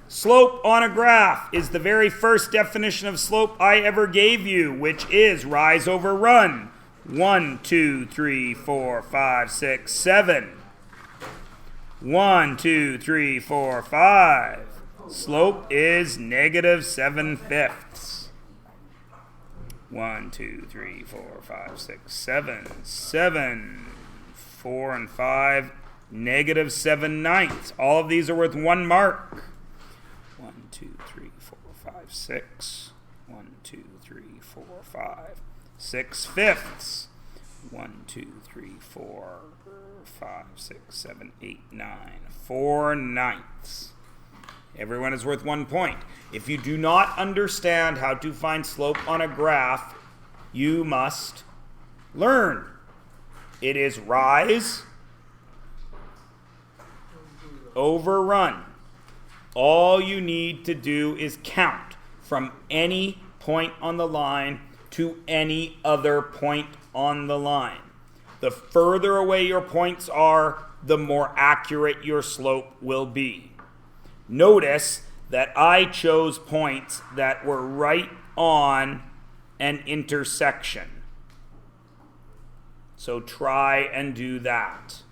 Slope on a graph is the very first definition of slope I ever gave you, which is rise over run. 1, 2, 3, 4, 5, 6, 7. 1, 2, 3, 4, 5. Slope is negative 7/5. 1, 2, 3, 4, 5, 6, 7. 7, 4, and 5. Negative 7/9. All of these are worth 1 mark. 1, 2, 3, 4, 5, 6. 1, 2, 3, 4, 5. 6/5. 1, 2, 3, 4, 5, 6, 7, 8, 9. 4/9. Everyone is worth 1 point. If you do not understand how to find slope on a graph, you must learn. It is rise over run. All you need to do is count from any point on the line to any other point on the line. The further away your points are, the more accurate your slope will be. Notice that I chose points that were right on an intersection. So try and do that.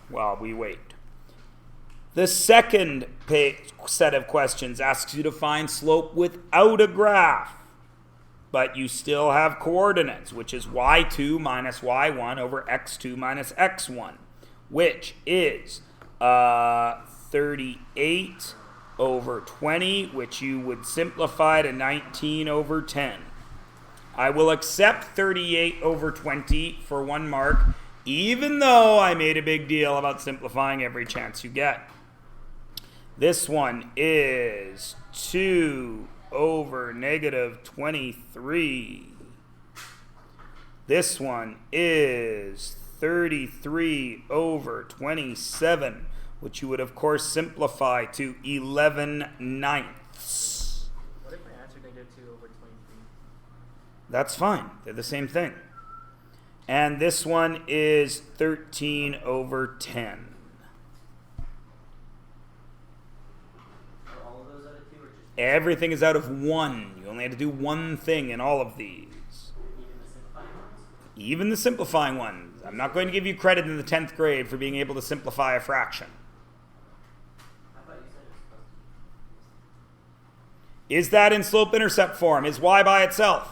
While we wait. The second set of questions asks you to find slope without a graph, but you still have coordinates, which is y2 minus y1 over x2 minus x1, which is 38 over 20, which you would simplify to 19 over 10. I will accept 38 over 20 for 1 mark, even though I made a big deal about simplifying every chance you get. This one is 2 over negative 23. This one is 33 over 27, which you would, of course, simplify to 11/9. What if I answered negative 2 over 23? That's fine. They're the same thing. And this one is 13 over 10. Are all of those out of 2 or just Everything is out of 1. You only had to do one thing in all of these. even the simplifying ones? Even the simplifying ones. I'm not going to give you credit in the 10th grade for being able to simplify a fraction. I thought you said it was supposed to Is that in slope-intercept form? Is y by itself?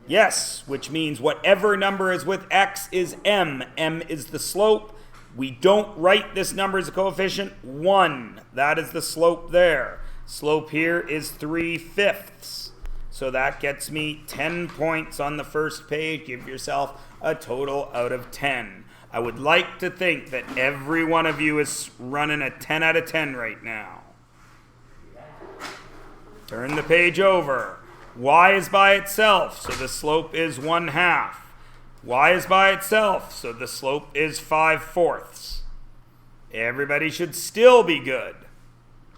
Yes, which means whatever number is with x is m. M is the slope. We don't write this number as a coefficient. 1. That is the slope there. Slope here is 3/5. So that gets me 10 points on the first page. Give yourself a total out of 10. I would like to think that every one of you is running a 10 out of 10 right now. Turn the page over. Y is by itself, so the slope is 1/2. Y is by itself, so the slope is 5/4. Everybody should still be good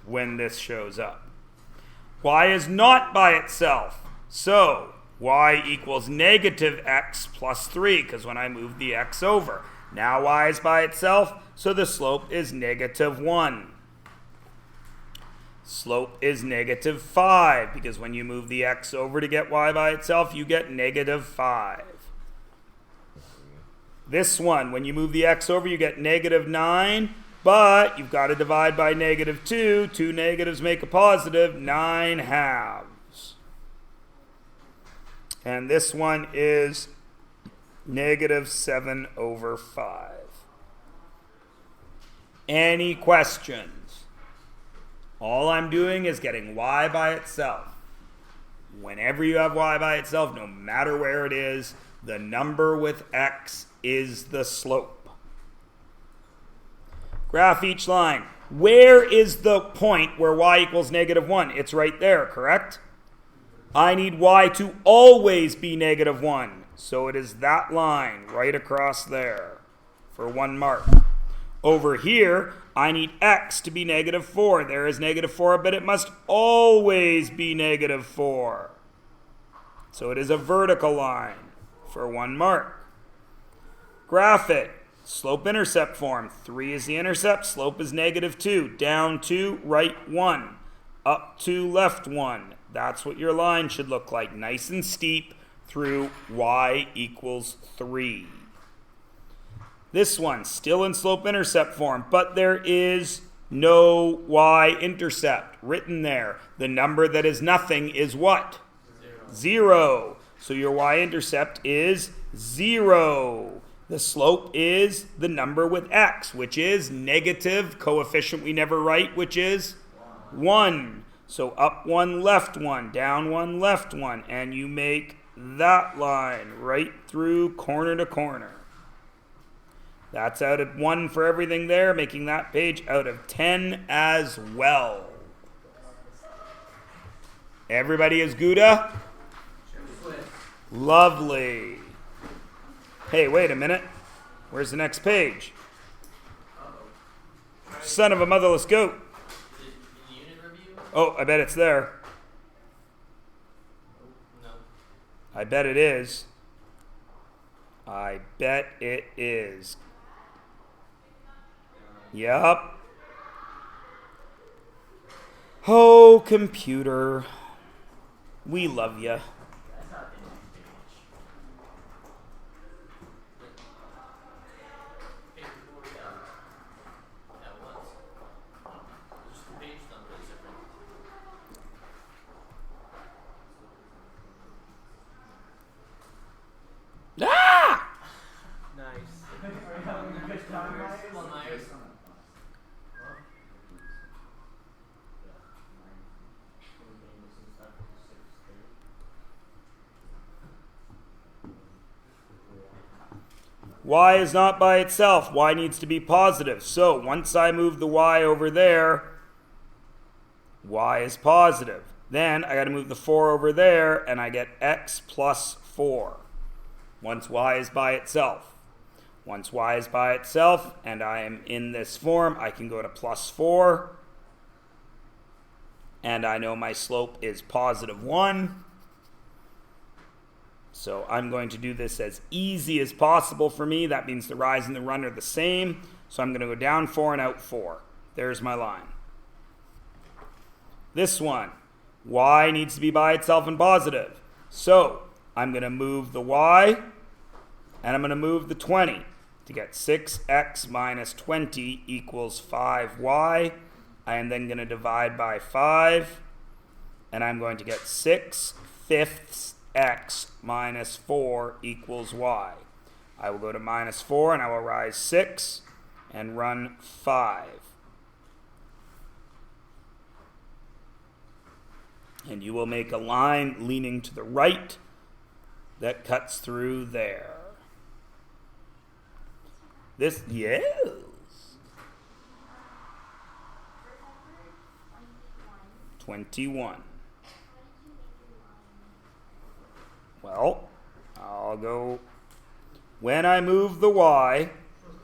when this shows up. Y is not by itself, so y equals negative x plus 3, because when I move the x over. Now y is by itself, so the slope is negative 1. Slope is negative 5, because when you move the x over to get y by itself, you get negative 5. This one, when you move the x over, you get negative 9, but you've got to divide by negative 2. 2 negatives make a positive, 9/2. And this one is negative 7 over 5. Any questions? All I'm doing is getting y by itself. Whenever you have y by itself, no matter where it is, the number with x is the slope. Graph each line. Where is the point where y equals negative 1? It's right there, correct? I need y to always be negative 1. So it is that line right across there for 1 mark. Over here, I need x to be negative 4. There is negative 4, but it must always be negative 4. So it is a vertical line for 1 mark. Graph it. Slope-intercept form. 3 is the intercept. Slope is -2. Down 2, right 1. Up 2, left 1. That's what your line should look like. Nice and steep through y equals 3. This one, still in slope-intercept form, but there is no y-intercept written there. The number that is nothing is what? 0. So your y-intercept is 0. The slope is the number with x, which is negative, coefficient we never write, which is 1. So up 1, left 1, down 1, left 1, and you make that line right through corner to corner. That's out of 1 for everything there, making that page out of 10 as well. Everybody is Gouda? Lovely. Hey, wait a minute. Where's the next page? Son of a motherless goat. Oh, I bet it's there. No. I bet it is. I bet it is. Yup. Oh, computer. We love you. That's not the next page. Page before we got. That was. Just the page number is different. Ah! Nice. Are you having a good time, Myers? Come on, Myers. Y is not by itself. Y needs to be positive. So once I move the y over there, y is positive. Then I got to move the 4 over there, and I get x plus 4. Once y is by itself. Once y is by itself, and I am in this form, I can go to plus 4. And I know my slope is positive 1. So I'm going to do this as easy as possible for me. That means the rise and the run are the same. So I'm going to go down 4 and out 4. There's my line. This one, y needs to be by itself and positive. So I'm going to move the y, and I'm going to move the 20 to get 6x minus 20 equals 5y. I am then going to divide by 5, and I'm going to get 6/5 x minus 4 equals y. I will go to minus 4, and I will rise 6 and run 5. And you will make a line leaning to the right that cuts through there. This, yes. $21. Well, I'll go. When I move the y,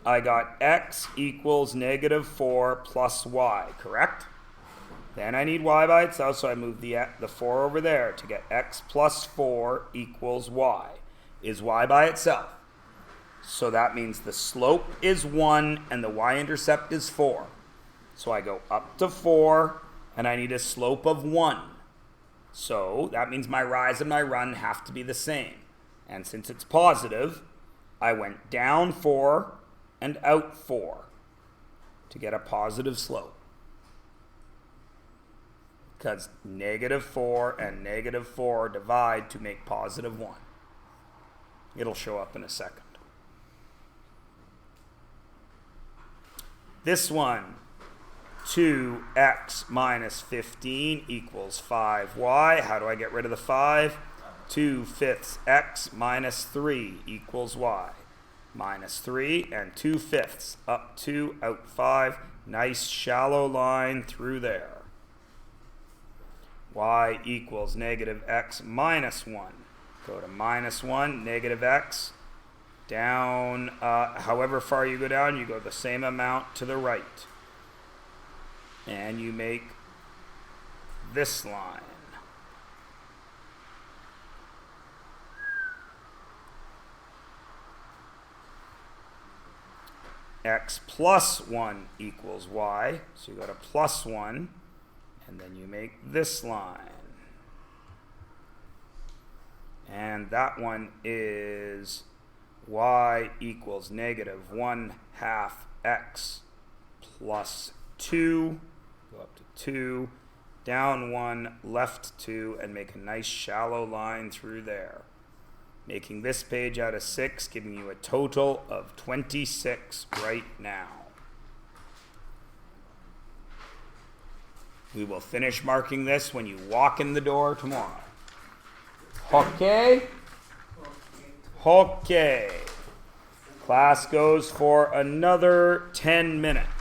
I got x equals -4 plus y, correct? Then I need y by itself, so I move the 4 over there to get x plus 4 equals y. Is y by itself? So that means the slope is 1 and the y-intercept is 4. So I go up to 4, and I need a slope of 1. So that means my rise and my run have to be the same. And since it's positive, I went down 4 and out 4 to get a positive slope. Because -4 and -4 divide to make positive 1. It'll show up in a second. This one, 2x minus 15 equals 5y. How do I get rid of the 5? 2/5 x minus 3 equals y. Minus 3 and 2/5. Up 2, out 5. Nice shallow line through there. Y equals -x minus 1. Go to minus 1, -x. Down, however far you go down, you go the same amount to the right. And you make this line. x plus 1 equals y. So you go to plus 1, and then you make this line. And that one is y equals negative 1/2 x plus 2. Go up to 2, down 1, left 2, and make a nice shallow line through there. Making this page out of 6, giving you a total of 26 right now. We will finish marking this when you walk in the door tomorrow. Okay? Okay. Class goes for another 10 minutes.